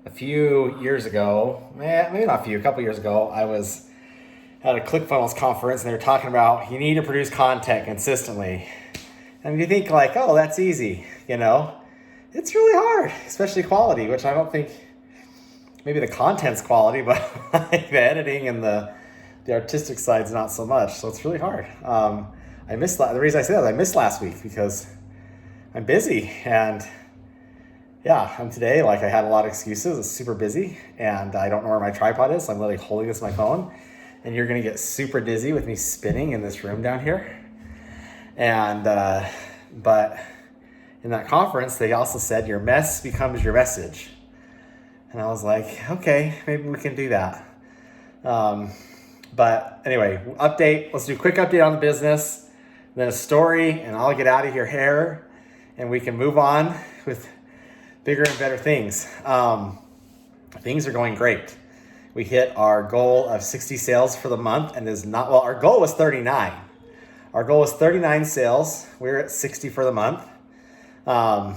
a few years ago, maybe not a few, a couple years ago, I was at a ClickFunnels conference and they were talking about you need to produce content consistently. And you think like, oh, that's easy, It's really hard, especially quality, which I don't think, maybe the content's quality, but like the editing and the artistic side's not so much. So it's really hard. The reason I say that, I missed last week because I'm busy and yeah, I'm today, like I had a lot of excuses. It's super busy and I don't know where my tripod is. So I'm literally holding this on my phone and you're going to get super dizzy with me spinning in this room down here. And, but in that conference, they also said your mess becomes your message. And I was like, okay, maybe we can do that. But anyway, update. Let's do a quick update on the business, then a story, and I'll get out of your hair and we can move on with bigger and better things. Things are going great. We hit our goal of 60 sales for the month and our goal was 39. Our goal was 39 sales. We're at 60 for the month. Now,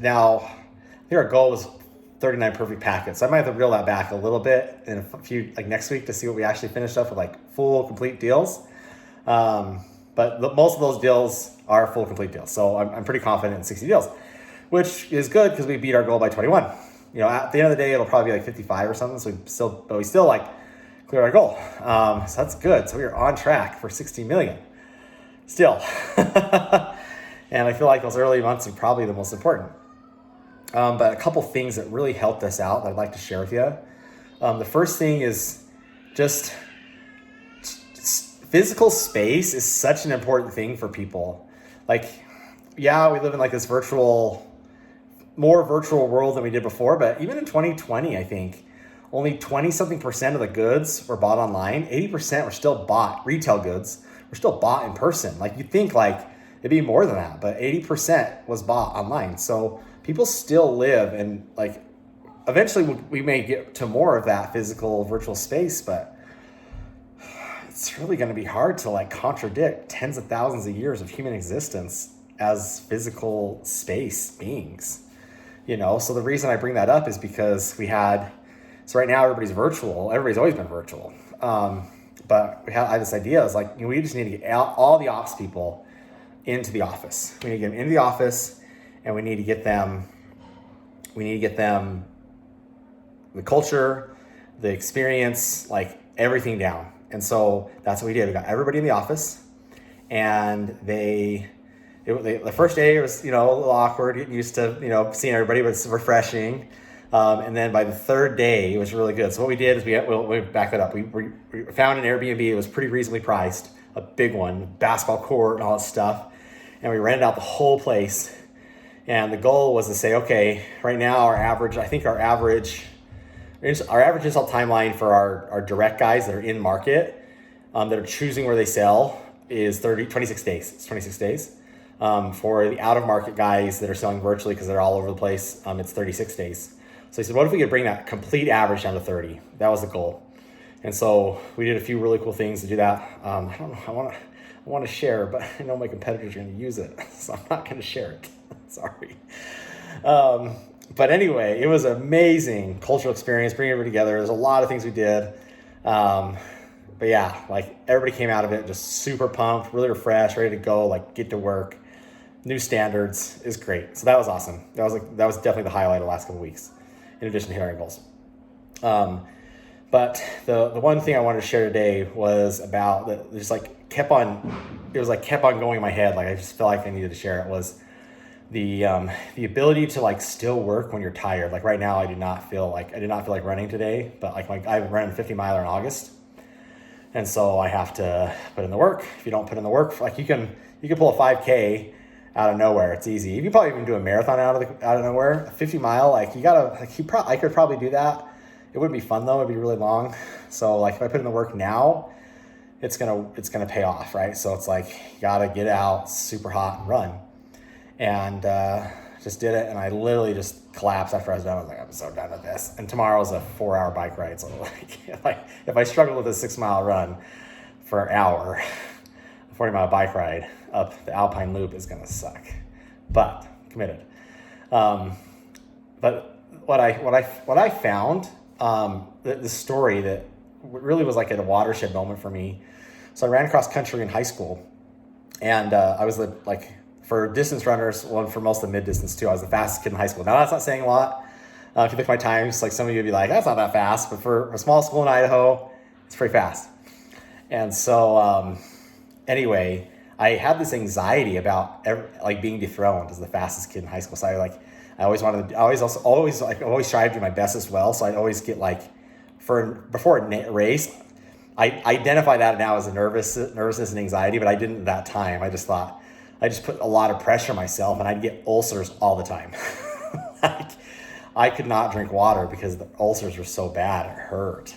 I think our goal was 39 perfect packets. So I might have to reel that back a little bit in a few, like next week to see what we actually finished up with, like full complete deals. But most of those deals are full complete deals. So I'm pretty confident in 60 deals, which is good because we beat our goal by 21. At the end of the day, it'll probably be like 55 or something. So we still like cleared our goal. So that's good. So we are on track for 60 million still. And I feel like those early months are probably the most important. But a couple things that really helped us out that I'd like to share with you. The first thing is just physical space is such an important thing for people. Like, yeah, we live in like this more virtual world than we did before, but even in 2020, I think only 20-something% of the goods were bought online. 80% were still bought, retail goods were still bought in person. Like you'd think like it'd be more than that, but 80% was bought online. So people still live and like eventually we may get to more of that physical virtual space, but it's really going to be hard to like contradict tens of thousands of years of human existence as physical space beings, So the reason I bring that up is because so right now everybody's virtual. Everybody's always been virtual. But I had this idea. I was like, we just need to get all the ops people into the office. We need to get them into the office and we need to get them the culture, the experience, like everything down. And so that's what we did. We got everybody in the office and the first day was, a little awkward, getting used to, seeing everybody, but it's refreshing. And then by the third day, it was really good. So what we did is we back that up. We found an Airbnb. It was pretty reasonably priced, a big one, basketball court and all that stuff. And we rented out the whole place. And the goal was to say, okay, right now our average install timeline for our direct guys that are in market, that are choosing where they sell is 26 days. It's 26 days. For the out of market guys that are selling virtually because they're all over the place, it's 36 days. So he said, what if we could bring that complete average down to 30? That was the goal. And so we did a few really cool things to do that. I don't know, I want to share, but I know my competitors are going to use it, so I'm not going to share it. Sorry. But anyway, it was an amazing cultural experience, bringing everybody together. There's a lot of things we did. But yeah, like everybody came out of it just super pumped, really refreshed, ready to go, like get to work. New standards is great. So that was awesome. That was definitely the highlight of the last couple of weeks, in addition to hitting our goals. But the one thing I wanted to share today was about that just like kept on going in my head. Like I just felt like I needed to share it, was the ability to like still work when you're tired. Like right now I did not feel like running today, but like I ran a 50 miler in August. And so I have to put in the work. If you don't put in the work, like you can pull a 5K out of nowhere. It's easy. You can probably even do a marathon out of nowhere. A 50 mile, like I could probably do that. It wouldn't be fun though. It'd be really long. So like if I put in the work now, it's gonna pay off, right? So it's like you gotta get out super hot and run. And just did it, and I literally just collapsed after I was done. I was like, I'm so done with this. And tomorrow's a 4-hour bike ride. So like if I struggle with a 6-mile run for an hour, a 40-mile bike ride up the Alpine Loop is gonna suck. But committed. But what I found, the story that really was like a watershed moment for me. So I ran cross country in high school, and I was like for distance runners, well, for most of the mid distance too, I was the fastest kid in high school. Now that's not saying a lot. If you look at my times, like some of you would be like, that's not that fast, but for a small school in Idaho, it's pretty fast. And so anyway, I had this anxiety about like being dethroned as the fastest kid in high school. So I always wanted to, I always tried to do my best as well. So I'd always get like, before a race, I identify that now as a nervousness and anxiety, but I didn't at that time. I just thought, I just put a lot of pressure on myself, and I'd get ulcers all the time. Like, I could not drink water because the ulcers were so bad, it hurt.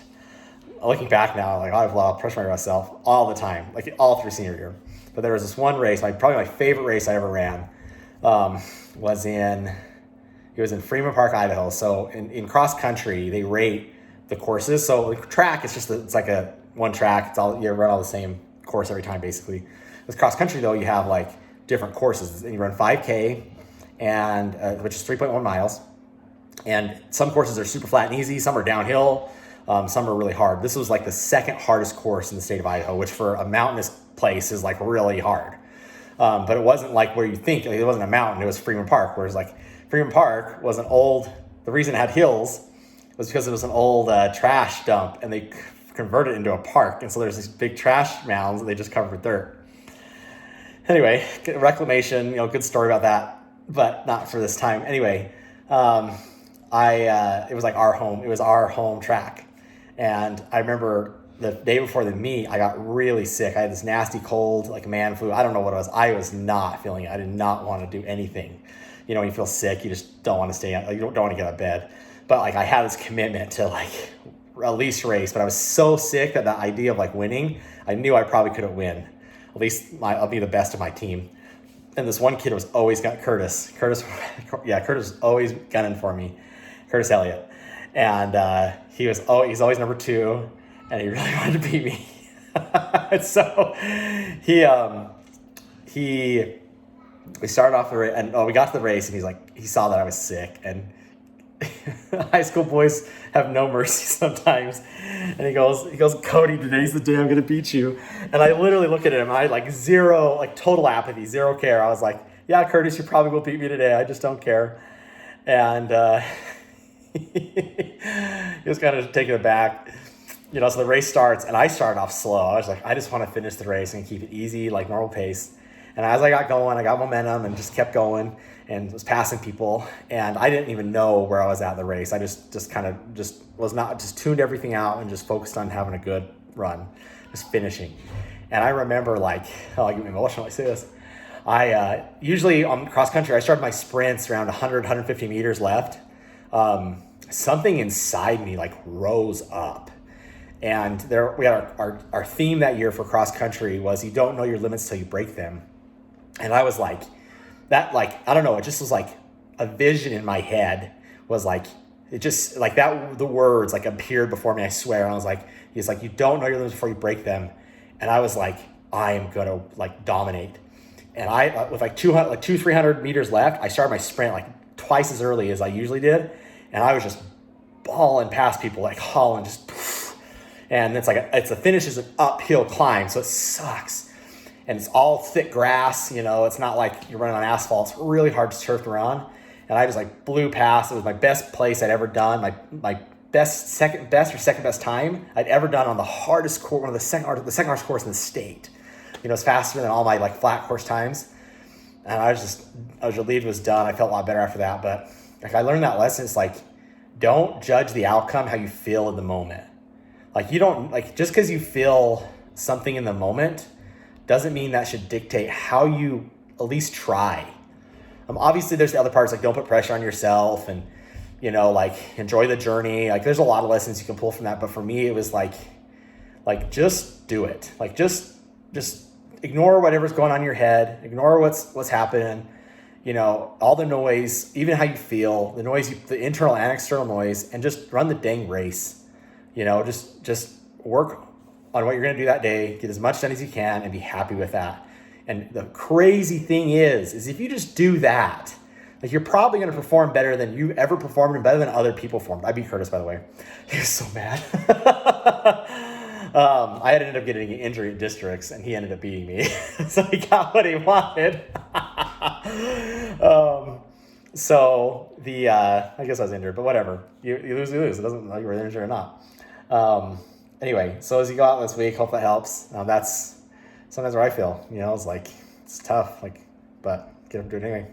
Looking back now, like I have a lot of pressure on myself all the time, like all through senior year. But there was this one race, probably my favorite race I ever ran, was in Freeman Park, Idaho. So in cross country, they rate the courses. So the track, it's like a one track. You run all the same course every time, basically. With cross country though, you have like different courses, and you run 5K, and which is 3.1 miles. And some courses are super flat and easy. Some are downhill. Some are really hard. This was like the second hardest course in the state of Idaho, which for a mountainous place is like really hard. But it wasn't like where you think, like, it wasn't a mountain, it was Freeman Park. Whereas like Freeman Park was the reason it had hills was because it was an old trash dump, and they converted it into a park. And so there's these big trash mounds that they just covered with dirt. Anyway, reclamation, good story about that, but not for this time. Anyway, it was like our home track. And I remember the day before the meet, I got really sick. I had this nasty cold, like man flu. I don't know what it was. I was not feeling it. I did not want to do anything. When you feel sick, you just don't want to stay out. You don't want to get out of bed. But like I had this commitment to like at least race. But I was so sick that the idea of like winning, I knew I probably couldn't win. At least I'll be the best of my team. And this one kid was always got Curtis was always gunning for me, Curtis Elliott. And he's always number 2, and he really wanted to beat me. So we started off the race, and we got to the race, and he saw that I was sick, and high school boys have no mercy sometimes. And he goes, Cody, today's the day I'm gonna beat you. And I literally look at him, I had like zero, like total apathy, zero care. I was like, yeah, Curtis, you probably will beat me today. I just don't care. And he was kind of taken aback. So the race starts, and I started off slow. I was like, I just want to finish the race and keep it easy, like normal pace. And as I got going, I got momentum and just kept going and was passing people. And I didn't even know where I was at in the race. I just tuned everything out and just focused on having a good run, just finishing. And I remember I get emotional when I say this. I usually on cross country, I started my sprints around 100, 150 meters left. Something inside me rose up. And we had our theme that year for cross country was you don't know your limits till you break them. And I was I don't know, it just was like a vision in my head was it just that, the words appeared before me, I swear. And I was he's like, you don't know your limits before you break them. And I was I am gonna dominate. And I, with 300 meters left, I started my sprint twice as early as I usually did. And I was just balling past people, hauling, just poof. And it's the finish is an uphill climb, so it sucks. And it's all thick grass, it's not like you're running on asphalt. It's really hard to turf around. And I just blew past. It was my best place I'd ever done. My second best time I'd ever done on the hardest course, one of the second hardest course in the state. It's faster than all my flat course times. And I was relieved it was done. I felt a lot better after that. But I learned that lesson. It's don't judge the outcome how you feel in the moment. You don't just because you feel something in the moment doesn't mean that should dictate how you at least try. Obviously there's the other parts don't put pressure on yourself and enjoy the journey. There's a lot of lessons you can pull from that, but for me it was just do it. Just ignore whatever's going on in your head, ignore what's happening, all the noise, even how you feel, the noise, the internal and external noise, and just run the dang race. Just work on what you're going to do that day, get as much done as you can, and be happy with that. And the crazy thing is if you just do that, Like, you're probably going to perform better than you ever performed and better than other people performed. I beat Curtis, by the way. He was so mad. I had ended up getting an injury in districts, and he ended up beating me. So he got what he wanted. I guess I was injured, but whatever. You lose, you lose. It doesn't matter if you're injured or not. Anyway, so as you go out this week, hope that helps. That's sometimes where I feel, it's like, it's tough, but get up to it anyway.